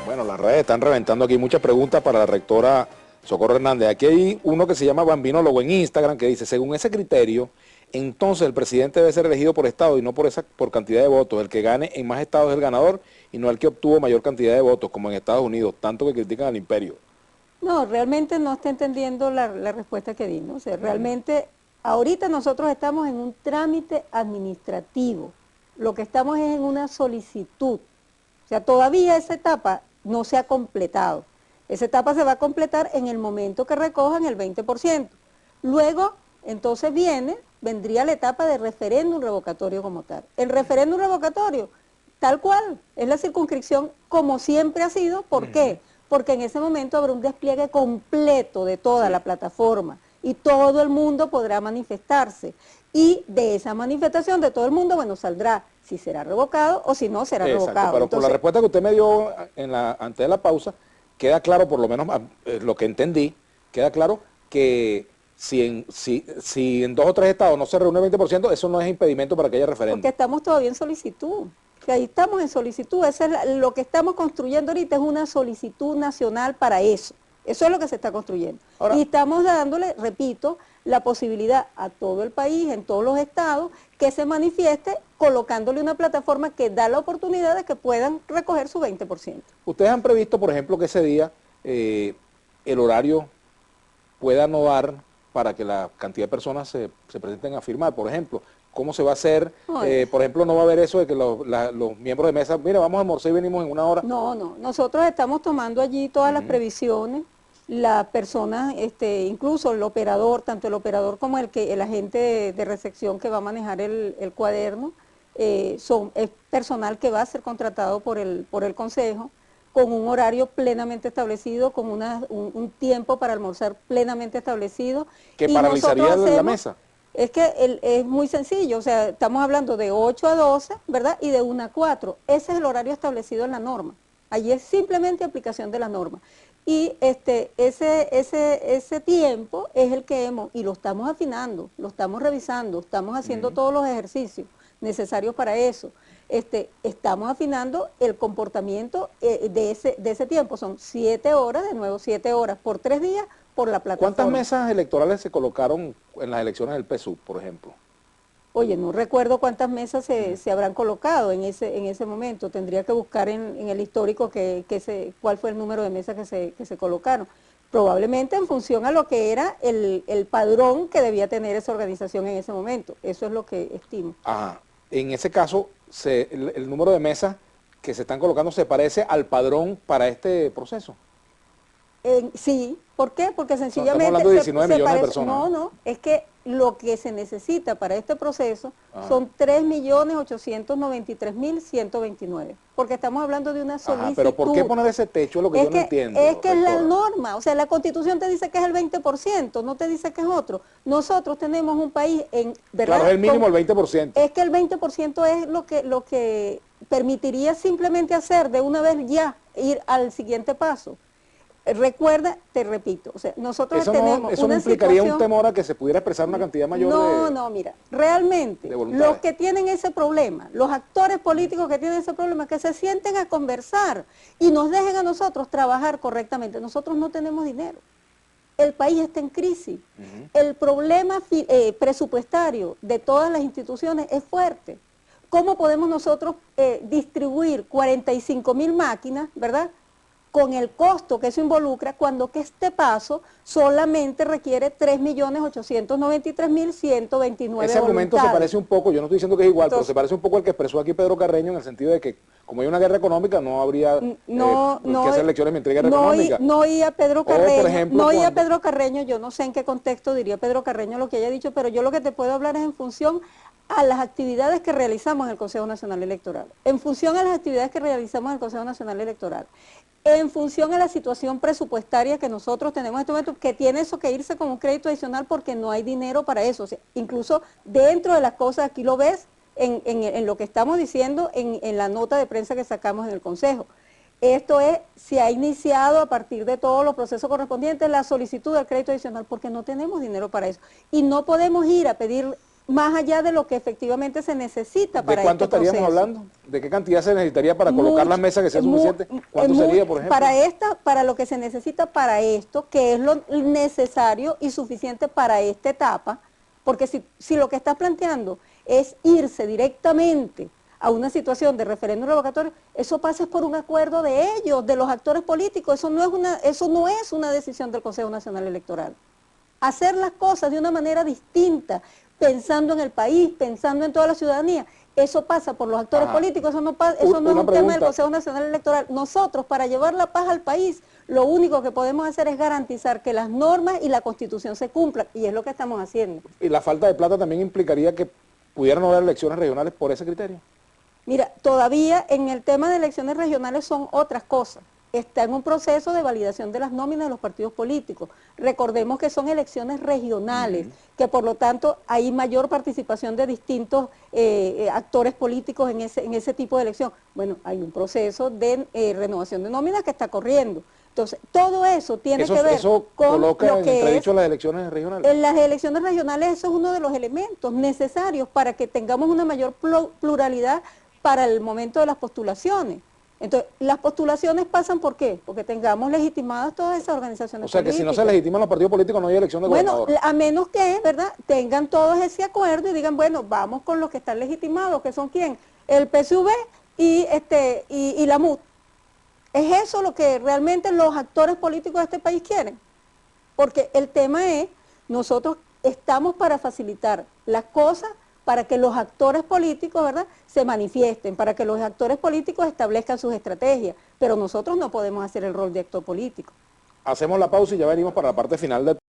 Bueno, las redes están reventando aquí muchas preguntas para la rectora Socorro Hernández. Aquí hay uno que se llama Bambinólogo en Instagram que dice, según ese criterio, entonces el presidente debe ser elegido por estado y no por cantidad de votos. El que gane en más estados es el ganador y no el que obtuvo mayor cantidad de votos, como en Estados Unidos, tanto que critican al imperio. No, realmente no está entendiendo la respuesta que di, ¿no? O sea, realmente ahorita nosotros estamos en un trámite administrativo. Lo que estamos es en una solicitud. O sea, todavía esa etapa no se ha completado. Esa etapa se va a completar en el momento que recojan el 20%. Luego, entonces vendría la etapa de referéndum revocatorio como tal. El referéndum revocatorio, tal cual, es la circunscripción como siempre ha sido. ¿Por qué? Porque en ese momento habrá un despliegue completo de toda la plataforma y todo el mundo podrá manifestarse. Y de esa manifestación de todo el mundo, bueno, saldrá si será revocado o si no será revocado. Pero entonces, por la respuesta que usted me dio antes de la pausa, queda claro, por lo menos lo que entendí, queda claro que si en 2 o 3 estados no se reúne el 20%, eso no es impedimento para que haya referéndum. Porque estamos todavía en solicitud. Que ahí estamos en solicitud, lo que estamos construyendo ahorita es una solicitud nacional para eso. Eso es lo que se está construyendo. Ahora, y estamos dándole, repito, la posibilidad a todo el país, en todos los estados, que se manifieste colocándole una plataforma que da la oportunidad de que puedan recoger su 20%. ¿Ustedes han previsto, por ejemplo, que ese día el horario pueda no dar para que la cantidad de personas se presenten a firmar, por ejemplo? ¿Cómo se va a hacer? Por ejemplo, no va a haber eso de que los miembros de mesa, mira, vamos a almorzar y venimos en 1 hora. No, nosotros estamos tomando allí todas las previsiones, las personas, incluso el operador, tanto el operador como el agente de recepción que va a manejar el cuaderno, es personal que va a ser contratado por el Consejo, con un horario plenamente establecido, con un tiempo para almorzar plenamente establecido. ¿Que paralizaría la mesa? Es que es muy sencillo, o sea, estamos hablando de 8 a 12, ¿verdad? Y de 1 a 4. Ese es el horario establecido en la norma. Allí es simplemente aplicación de la norma. Y ese tiempo es el que y lo estamos afinando, lo estamos revisando, estamos haciendo todos los ejercicios necesarios para eso. Estamos afinando el comportamiento de ese tiempo. Son 7 horas, de nuevo 7 horas por 3 días, por la plataforma. ¿Cuántas mesas electorales se colocaron en las elecciones del PSUV, por ejemplo? Oye, no recuerdo cuántas mesas se habrán colocado en ese momento. Tendría que buscar en el histórico cuál fue el número de mesas que se colocaron. Probablemente en función a lo que era el padrón que debía tener esa organización en ese momento. Eso es lo que estimo. Ajá. En ese caso, el número de mesas que se están colocando se parece al padrón para este proceso. Sí, ¿por qué? Porque sencillamente... Estamos hablando de 19 millones de personas. No, es que lo que se necesita para este proceso son 3.893.129, porque estamos hablando de una solicitud. Pero ¿por qué poner ese techo? Es lo que yo no entiendo. Es que es la norma, o sea, la Constitución te dice que es el 20%, no te dice que es otro. Nosotros tenemos un país ¿verdad? Claro, es el mínimo el 20%. Es que el 20% es lo que permitiría simplemente hacer de una vez ya, ir al siguiente paso. Recuerda, te repito, o sea, nosotros tenemos eso una implicaría situación, un temor a que se pudiera expresar una cantidad mayor No, mira, realmente los que tienen ese problema, los actores políticos que tienen ese problema, que se sienten a conversar y nos dejen a nosotros trabajar correctamente. Nosotros no tenemos dinero. El país está en crisis. El problema presupuestario de todas las instituciones es fuerte. ¿Cómo podemos nosotros distribuir 45.000 máquinas, verdad?, con el costo que eso involucra, cuando que este paso solamente requiere 3.893.129 Ese argumento se parece un poco, yo no estoy diciendo que es igual, pero se parece un poco al que expresó aquí Pedro Carreño, en el sentido de que como hay una guerra económica, no habría que hacer elecciones mientras hay guerra económica. No oía Pedro Carreño, por ejemplo, Pedro Carreño, yo no sé en qué contexto diría Pedro Carreño lo que haya dicho, pero yo lo que te puedo hablar es en función a las actividades que realizamos en el Consejo Nacional Electoral, en función a las actividades que realizamos en el Consejo Nacional Electoral, en función a la situación presupuestaria que nosotros tenemos en este momento, que tiene eso que irse con un crédito adicional porque no hay dinero para eso. O sea, incluso dentro de las cosas, aquí lo ves en lo que estamos diciendo en la nota de prensa que sacamos en el Consejo. Esto se ha iniciado a partir de todos los procesos correspondientes la solicitud del crédito adicional porque no tenemos dinero para eso. Y no podemos ir a pedir más allá de lo que efectivamente se necesita para ¿De cuánto este estaríamos proceso. hablando? ¿De qué cantidad se necesitaría para colocar las mesas que sea suficiente? ¿Cuánto sería, por ejemplo? Para lo que se necesita para esto, que es lo necesario y suficiente para esta etapa, porque si lo que estás planteando es irse directamente a una situación de referéndum revocatorio, eso pasa por un acuerdo de ellos, de los actores políticos, eso no es una decisión del Consejo Nacional Electoral. Hacer las cosas de una manera distinta, pensando en el país, pensando en toda la ciudadanía, eso pasa por los actores políticos, eso no es un tema del Consejo Nacional Electoral. Nosotros, para llevar la paz al país, lo único que podemos hacer es garantizar que las normas y la Constitución se cumplan, y es lo que estamos haciendo. ¿Y la falta de plata también implicaría que pudieran no haber elecciones regionales por ese criterio? Mira, todavía en el tema de elecciones regionales son otras cosas. Está en un proceso de validación de las nóminas de los partidos políticos. Recordemos que son elecciones regionales, que por lo tanto hay mayor participación de distintos actores políticos en ese tipo de elección. Bueno, hay un proceso de renovación de nóminas que está corriendo. Entonces, todo eso tiene que ver con lo que es las elecciones regionales. En las elecciones regionales eso es uno de los elementos necesarios para que tengamos una mayor pluralidad para el momento de las postulaciones. Entonces, las postulaciones pasan ¿por qué? Porque tengamos legitimadas todas esas organizaciones políticas. O sea, que si no se legitiman los partidos políticos no hay elección de gobernador. Bueno, a menos que, ¿verdad?, tengan todos ese acuerdo y digan, bueno, vamos con los que están legitimados, que son ¿quién? El PSV y la MUD. ¿Es eso lo que realmente los actores políticos de este país quieren? Porque el tema es, nosotros estamos para facilitar las cosas para que los actores políticos, ¿verdad?, se manifiesten, para que los actores políticos establezcan sus estrategias, pero nosotros no podemos hacer el rol de actor político. Hacemos la pausa y ya venimos para la parte final del